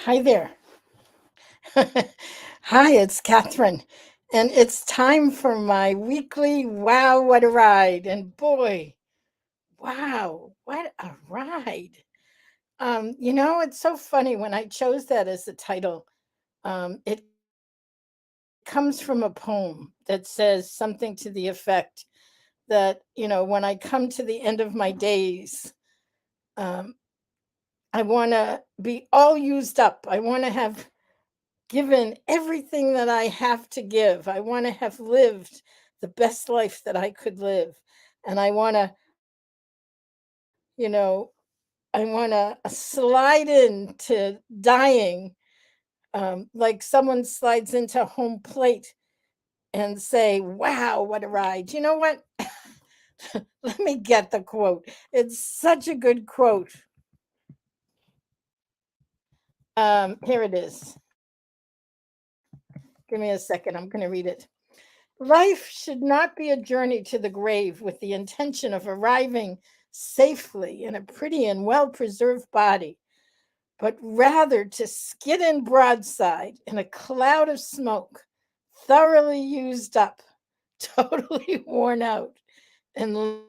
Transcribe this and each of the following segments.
Hi there. Hi, it's Catherine. And it's time for my weekly Wow, What a Ride. And boy, wow, what a ride. It's so funny when I chose that as the title. It comes from a poem that says something to the effect that, when I come to the end of my days, um, I want to be all used up. I want to have given everything that I have to give. I want to have lived the best life that I could live. And you know, I want to slide into dying like someone slides into home plate and say, wow, what a ride. You know what? Let me get the quote. It's such a good quote. Here it is. Give me a second. I'm going to read it. Life should not be a journey to the grave with the intention of arriving safely in a pretty and well preserved body, but rather to skid in broadside in a cloud of smoke, thoroughly used up, totally worn out, and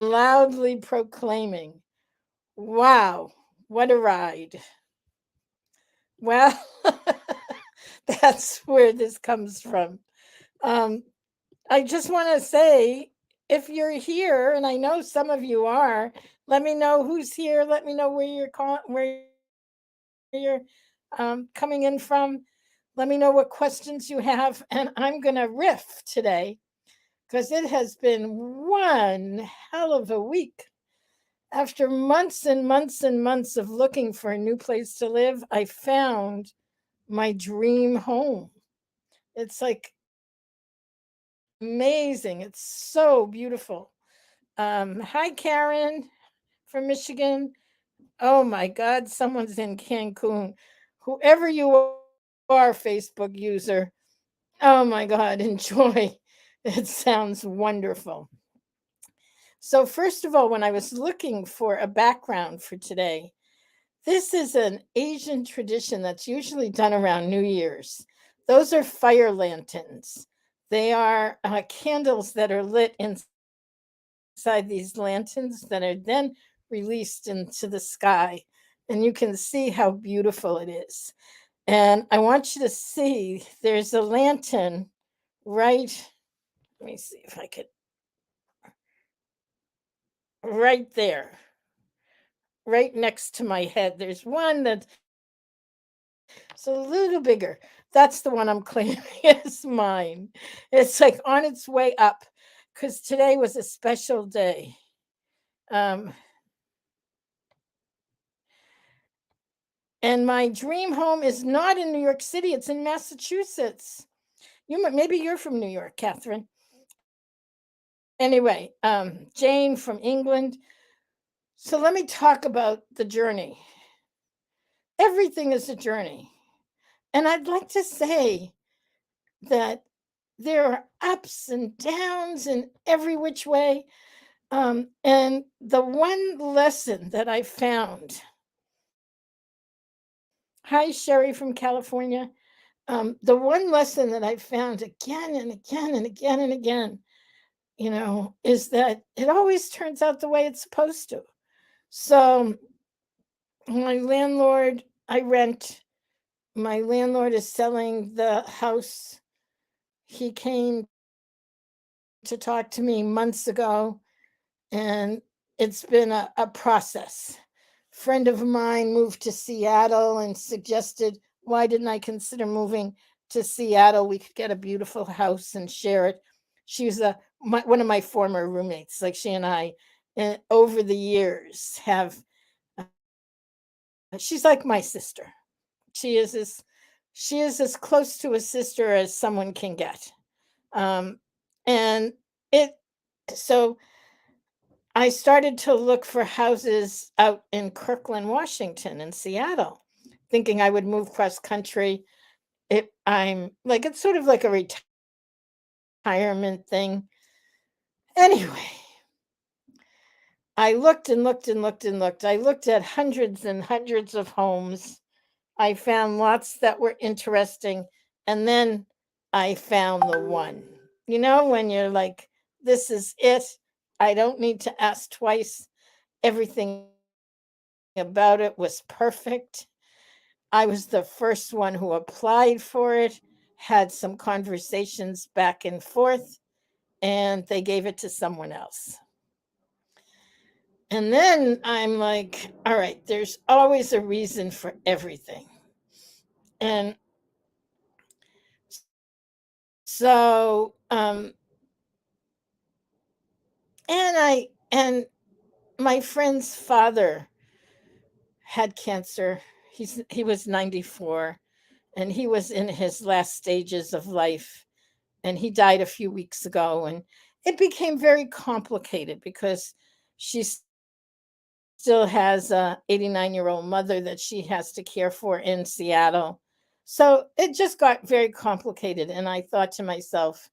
loudly proclaiming, wow, what a ride. Well, that's where this comes from. Um, I just want to say, if you're here, and I know some of you are, let me know who's here. Let me know where you're coming in from. Let me know what questions you have, and I'm gonna riff today because it has been one hell of a week. After months and months and months of looking for a new place to live, I found my dream home. It's like amazing. It's so beautiful. Hi, Karen from Michigan. Oh my God, someone's in Cancun. Whoever you are, Facebook user, oh my God, enjoy. It sounds wonderful. So, first of all, when I was looking for a background for today, this is an Asian tradition that's usually done around New Year's. Those are fire lanterns. They are candles that are lit inside these lanterns that are then released into the sky. And you can see how beautiful it is. And I want you to see there's a lantern right. Let me see if I could, right there, right next to my head. There's one that's a little bigger. That's the one I'm claiming is mine. It's like on its way up because today was a special day. Um, And my dream home is not in New York City, it's in Massachusetts. Maybe you're from New York, Catherine. Anyway, Jane from England. So let me talk about the journey. Everything is a journey. And I'd like to say that there are ups and downs in every which way. And the one lesson that I found, hi, Sherry from California. The one lesson that I found again and again and again and again, is that it always turns out the way it's supposed to. So, my landlord, I rent, my landlord is selling the house. He came to talk to me months ago, and it's been a process. Friend of mine moved to Seattle and suggested, why didn't I consider moving to Seattle? We could get a beautiful house and share it. She's one of my former roommates. Like she and I, over the years, have. She's like my sister. She is as she is as close to a sister as someone can get. Um, and it so I started to look for houses out in Kirkland, Washington, in Seattle, thinking I would move cross country. I'm like it's sort of like a retirement thing. Anyway, I looked and looked and looked and looked. I looked at hundreds and hundreds of homes, I found lots that were interesting. And then I found the one. You know, when you're like, this is it. I don't need to ask twice. Everything about it was perfect. I was the first one who applied for it, had some conversations back and forth, and they gave it to someone else. And then I'm like, all right, there's always a reason for everything. And so, and my friend's father had cancer. He was 94 and he was in his last stages of life, and he died a few weeks ago, and it became very complicated because she still has a 89-year-old mother that she has to care for in Seattle. So it just got very complicated, and I thought to myself,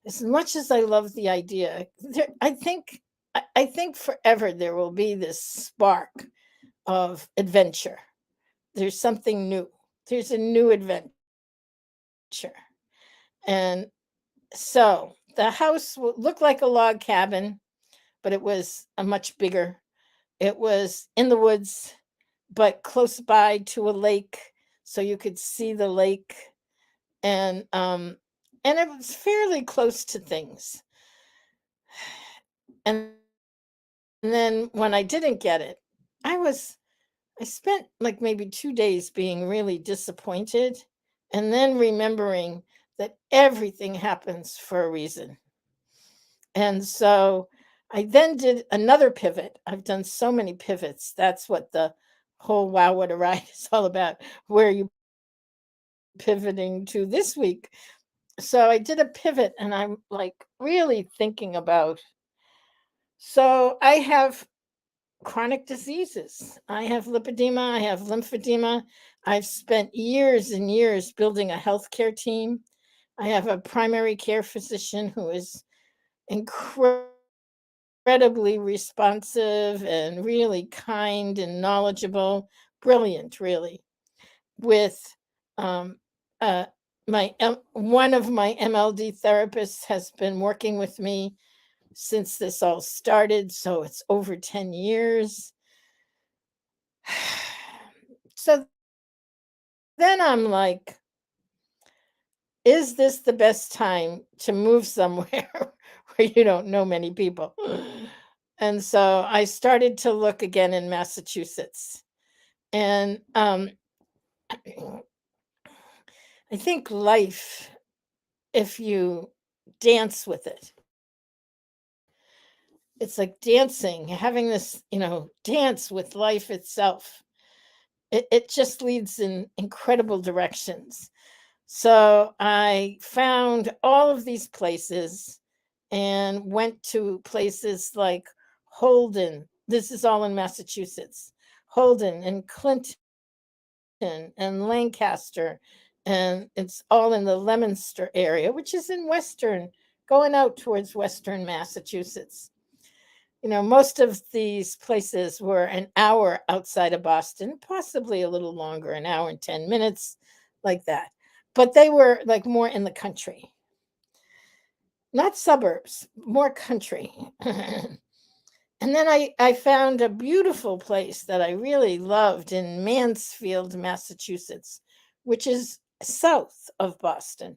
as much as I love the idea, I think forever there will be this spark of adventure. There's something new. There's a new adventure. And so the house looked like a log cabin, but it was a much bigger. It was in the woods, but close by to a lake, so you could see the lake, and it was fairly close to things. And then when I didn't get it, I was I spent like maybe 2 days being really disappointed, and then remembering that everything happens for a reason. And so I then did another pivot. I've done so many pivots. That's what the whole Wow What a Ride is all about. Where are you pivoting to this week? So I did a pivot, and I'm like really thinking about. So I have chronic diseases. I have lipedema, I have lymphedema. I've spent years and years building a healthcare team. I have a primary care physician who is incredibly responsive and really kind and knowledgeable, brilliant, really. With um, uh, one of my MLD therapists has been working with me since this all started, so it's over 10 years. So then I'm like, is this the best time to move somewhere where you don't know many people? And so I started to look again in Massachusetts. And I think life, if you dance with it, it's like dancing, having this, dance with life itself. It just leads in incredible directions. So I found all of these places and went to places like Holden. This is all in Massachusetts. Holden and Clinton and Lancaster. And it's all in the Leominster area, which is in Western, going out towards Western Massachusetts. Most of these places were an hour outside of Boston, possibly a little longer, an hour and 10 minutes, like that. But they were like more in the country, not suburbs, more country. And then I found a beautiful place that I really loved in Mansfield, Massachusetts, which is south of Boston.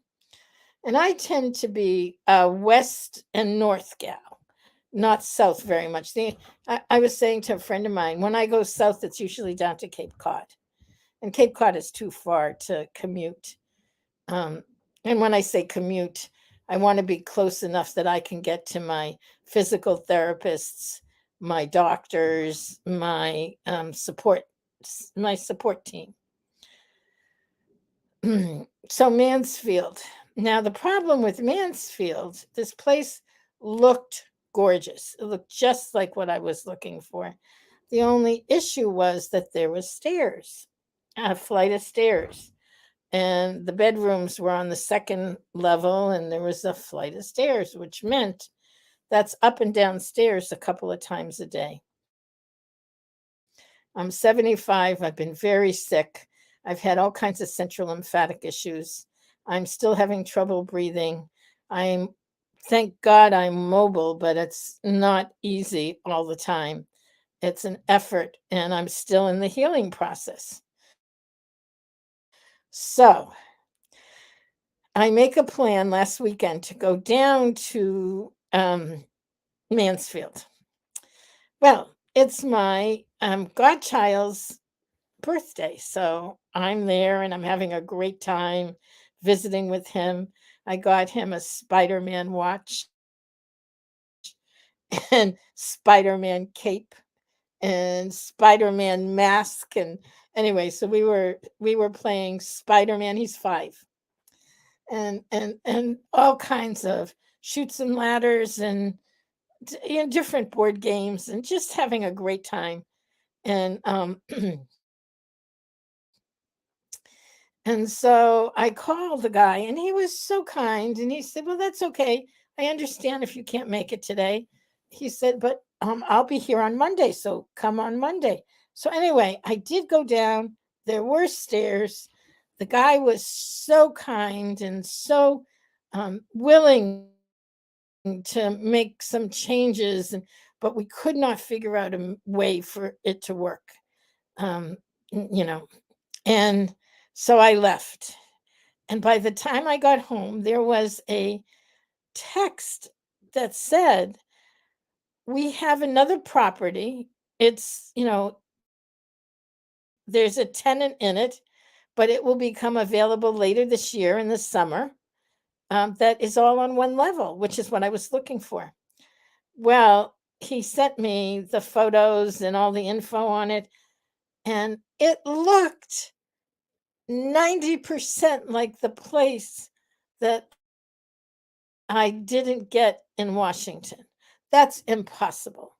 And I tend to be a west and north gal, not south very much. I was saying to a friend of mine, when I go south, it's usually down to Cape Cod. And Cape Cod is too far to commute. Um, and when I say commute, I want to be close enough that I can get to my physical therapists, my doctors, my support team. So Mansfield. Now the problem with Mansfield, this place looked gorgeous. It looked just like what I was looking for. The only issue was that there was stairs, a flight of stairs, and the bedrooms were on the second level, and there was a flight of stairs, which meant that's up and down stairs a couple of times a day. I'm 75. I've been very sick. I've had all kinds of central lymphatic issues. I'm still having trouble breathing. I'm Thank God I'm mobile, but it's not easy all the time. It's an effort, and I'm still in the healing process. So I make a plan last weekend to go down to Mansfield. Well, it's my godchild's birthday, so I'm there and I'm having a great time visiting with him. I got him a Spider-Man watch and Spider-Man cape and Spider-Man mask, and anyway, so we were playing Spider-Man. He's 5, and all kinds of shoots and ladders and different board games, and just having a great time. And and so I called the guy, and he was so kind, and he said, "Well, that's okay. I understand if you can't make it today." He said, "But I'll be here on Monday, so come on Monday." So anyway, I did go down. There were stairs. The guy was so kind and so willing to make some changes, but we could not figure out a way for it to work. Um, you know, and so I left. And by the time I got home, there was a text that said, "We have another property. It's, there's a tenant in it, but it will become available later this year in the summer. That is all on one level," which is what I was looking for. Well, he sent me the photos and all the info on it, and it looked 90% like the place that I didn't get in Washington. That's impossible.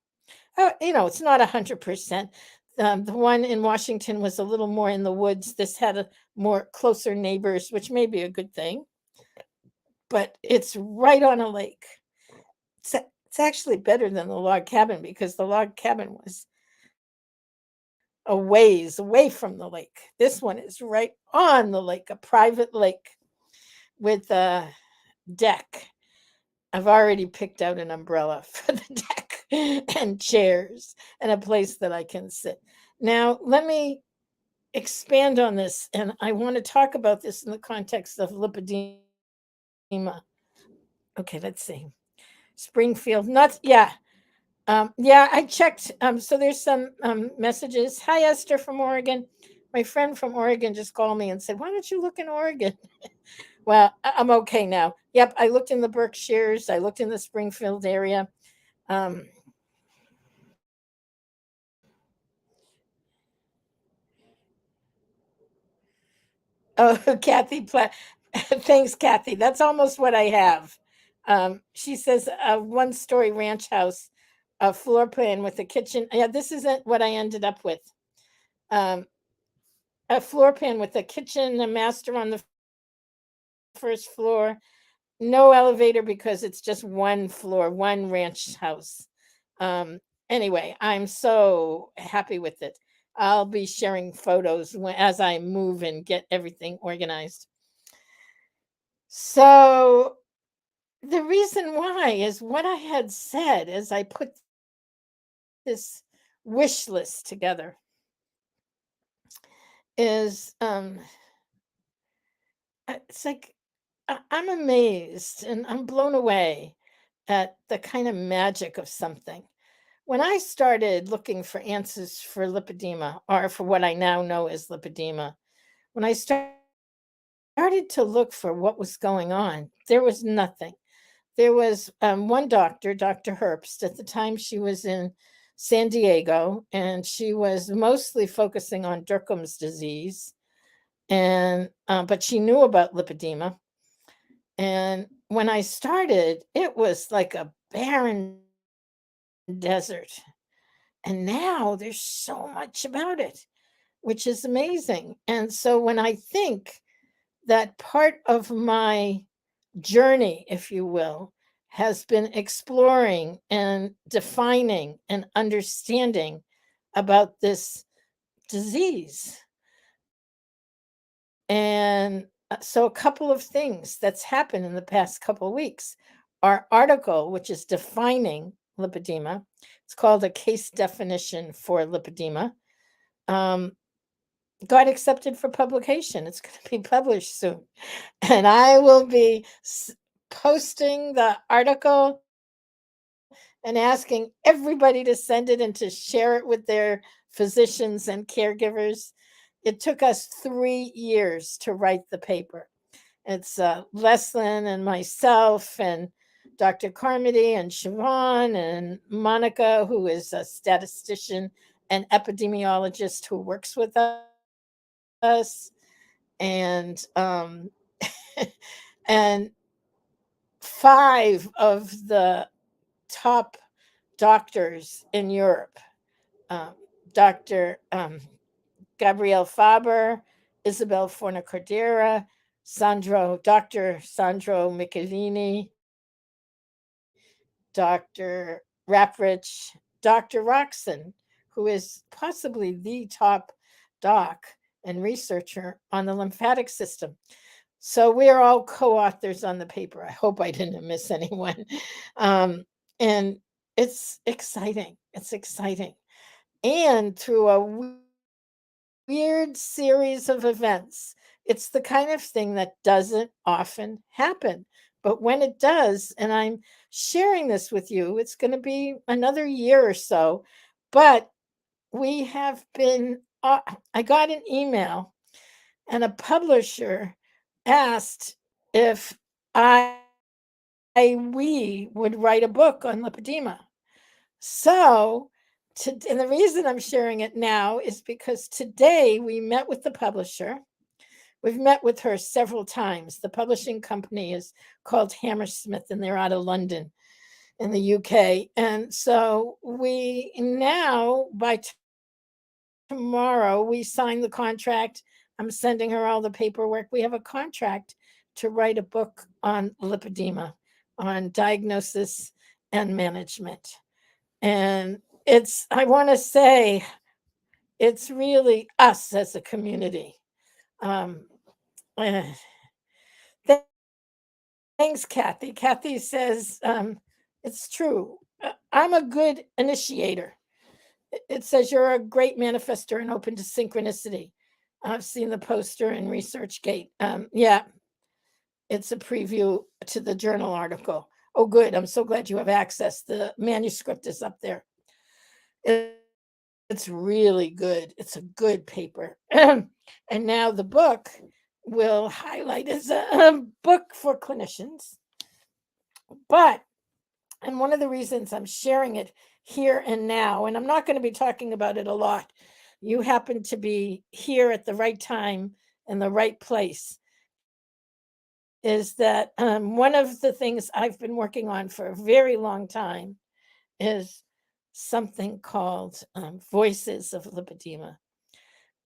It's not 100%. The one in Washington was a little more in the woods. This had a more closer neighbors, which may be a good thing, but it's right on a lake. It's actually better than the log cabin because the log cabin was a ways away from the lake. This one is right on the lake, a private lake with a deck. I've already picked out an umbrella for the deck and chairs and a place that I can sit. Now, let me expand on this, and I want to talk about this in the context of lipedema. Okay, let's see. Springfield, not, yeah. Yeah, I checked. So there's some messages. Hi, Esther from Oregon. My friend from Oregon just called me and said, "Why don't you look in Oregon?" Well, I'm okay now. Yep, I looked in the Berkshires. I looked in the Springfield area. Um, oh, Kathy, thanks, Kathy. That's almost what I have. She says a one-story ranch house, a floor plan with a kitchen. Yeah, this isn't what I ended up with. Um, a floor plan with a kitchen, a master on the first floor, no elevator because it's just one floor, one ranch house. Um, anyway, I'm so happy with it. I'll be sharing photos as I move and get everything organized. So the reason why is what I had said as I put this wish list together is it's like I'm amazed and I'm blown away at the kind of magic of something. When I started looking for answers for lipedema, or for what I now know as lipedema, when I started to look for what was going on, there was nothing. There was one doctor, Dr. Herbst. At the time, she was in San Diego, and she was mostly focusing on Derkum's disease, and but she knew about lipedema. And when I started, it was like a barren desert. And now there's so much about it, which is amazing. And so when I think that part of my journey, if you will, has been exploring and defining and understanding about this disease, And so, a couple of things that's happened in the past couple of weeks. Our article, which is defining lipedema, it's called a case definition for lipedema, um, got accepted for publication. It's going to be published soon. And I will be posting the article and asking everybody to send it and to share it with their physicians and caregivers. It took us 3 years to write the paper. It's Leslin and myself and Dr. Carmody and Siobhan and Monica, who is a statistician and epidemiologist who works with us, and and 5 of the top doctors in Europe, um, Dr. Gabrielle Faber, Isabel Forna-Cordera, Dr. Sandro Michelini, Dr. Raprich, Dr. Roxon, who is possibly the top doc and researcher on the lymphatic system. So we are all co-authors on the paper. I hope I didn't miss anyone. Um, and it's exciting. It's exciting. And through a weird series of events, it's the kind of thing that doesn't often happen. But when it does, and I'm sharing this with you, it's going to be another year or so. But we have been, I got an email, and a publisher asked if we would write a book on lipedema. So, and the reason I'm sharing it now is because today we met with the publisher. We've met with her several times. The publishing company is called Hammersmith, and they're out of London in the UK. And so we now, by tomorrow, we sign the contract. I'm sending her all the paperwork. We have a contract to write a book on lipedema, on diagnosis and management. And I want to say, it's really us as a community. Um, uh, Thanks, Kathy. Kathy says, it's true. I'm a good initiator. It says you're a great manifester and open to synchronicity. I've seen the poster in ResearchGate. Yeah, it's a preview to the journal article. Oh, good. I'm so glad you have access. The manuscript is up there. It's really good. It's a good paper. And now the book will highlight as a book for clinicians. But, and one of the reasons I'm sharing it here and now, and I'm not going to be talking about it a lot, you happen to be here at the right time and the right place, is that one of the things I've been working on for a very long time is something called Voices of Lipedema.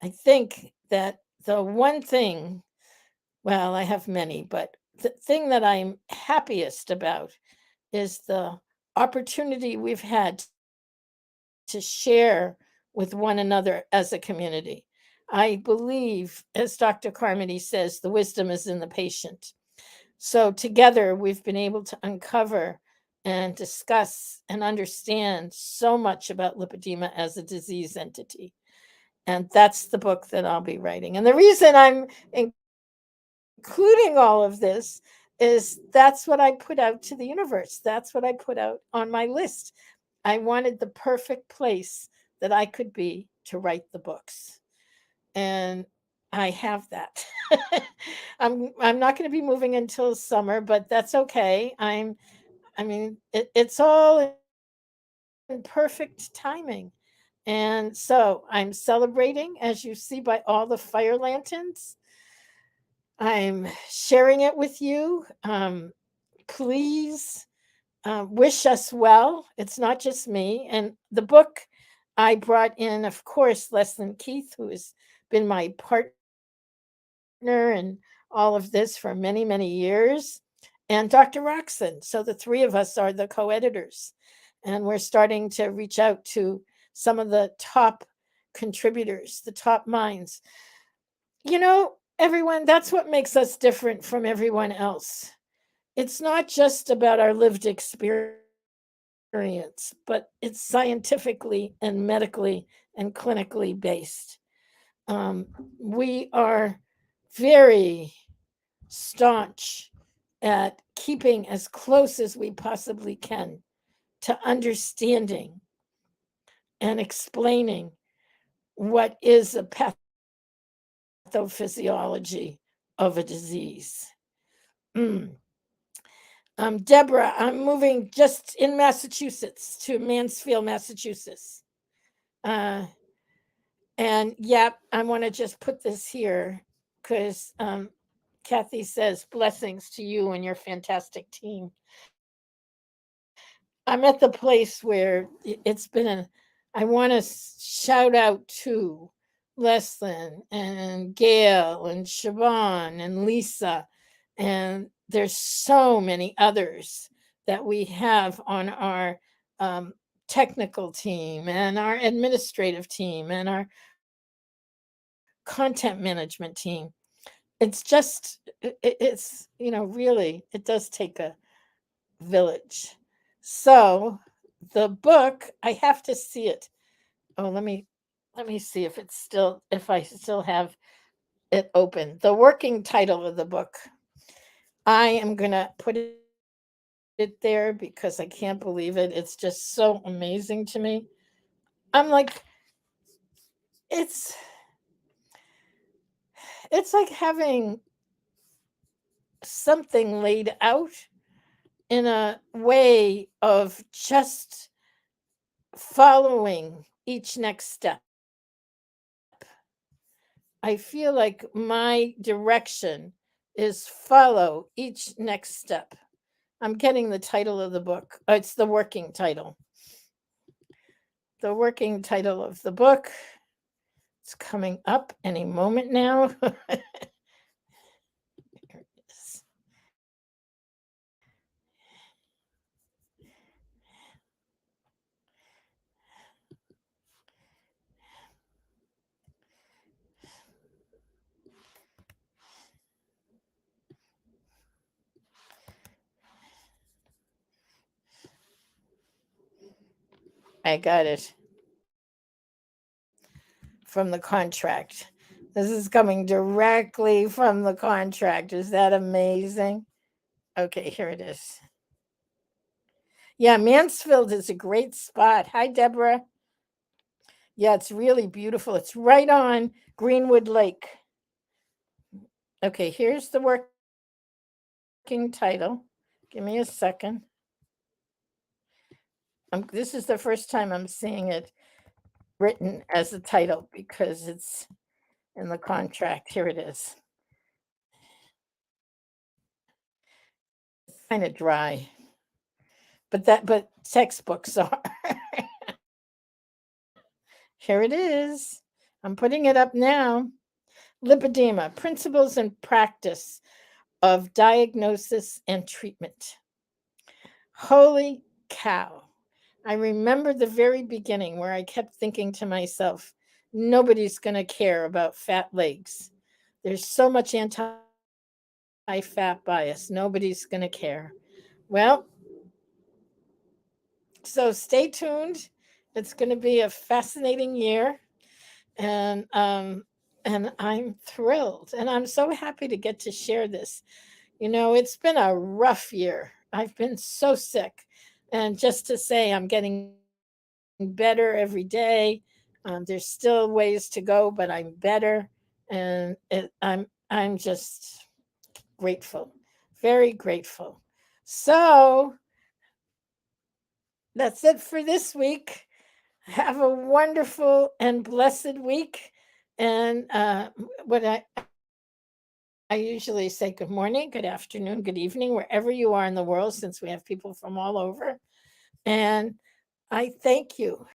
I think that the one thing, well, I have many, but the thing that I'm happiest about is the opportunity we've had to share with one another as a community. I believe, as Dr. Carmody says, the wisdom is in the patient. So together we've been able to uncover and discuss and understand so much about lipedema as a disease entity. And that's the book that I'll be writing. And the reason I'm including all of this is that's what I put out to the universe. That's what I put out on my list. I wanted the perfect place that I could be to write the books. And I have that. I'm not going to be moving until summer, but that's okay. It's all in perfect timing. And so I'm celebrating, as you see by all the fire lanterns. I'm sharing it with you. Please wish us well. It's not just me. And the book, I brought in, of course, Leslin Keith, who has been my partner in all of this for many, many years, and Dr. Roxon. So the three of us are the co-editors. And we're starting to reach out to some of the top contributors, the top minds. You know, Everyone, that's what makes us different from everyone else. It's not just about our lived experience, but it's scientifically and medically and clinically based. Um, we are very staunch at keeping as close as we possibly can to understanding and explaining what is a pathophysiology of a disease. Mm. Deborah, I'm moving just in Massachusetts to Mansfield, Massachusetts. Uh, and yep, I want to just put this here because Kathy says blessings to you and your fantastic team. I'm at the place where it's been I want to shout out to Leslin and Gail and Siobhan and Lisa. And there's so many others that we have on our technical team and our administrative team and our content management team. It's just, it's, really, it does take a village. So the book, I have to see it. Oh, let me see if I still have it open. The working title of the book. I am gonna put it there because I can't believe it. It's just so amazing to me. I'm like, it's it's like having something laid out in a way of just following each next step. I feel like my direction is follow each next step. I'm getting the title of the book. It's the working title. The working title of the book. It's coming up any moment now. Here it is. I got it from the contract. This is coming directly from the contract. Is that amazing? Okay, here it is. Yeah, Mansfield is a great spot. Hi, Deborah. Yeah, it's really beautiful. It's right on Greenwood Lake. Okay, here's the working title. Give me a second. This is the first time I'm seeing it written as a title because it's in the contract. Here it is. It's kind of dry, but textbooks are. Here it is. I'm putting it up now. Lipedema: Principles and Practice of Diagnosis and Treatment. Holy cow. I remember the very beginning where I kept thinking to myself, nobody's going to care about fat legs. There's so much anti fat bias. Nobody's going to care. Well, so stay tuned. It's going to be a fascinating year. And I'm thrilled. And I'm so happy to get to share this. It's been a rough year. I've been so sick. And just to say, I'm getting better every day. There's still ways to go, but I'm better, and I'm just grateful, very grateful. So that's it for this week. Have a wonderful and blessed week. And what I usually say good morning, good afternoon, good evening, wherever you are in the world, since we have people from all over. And I thank you.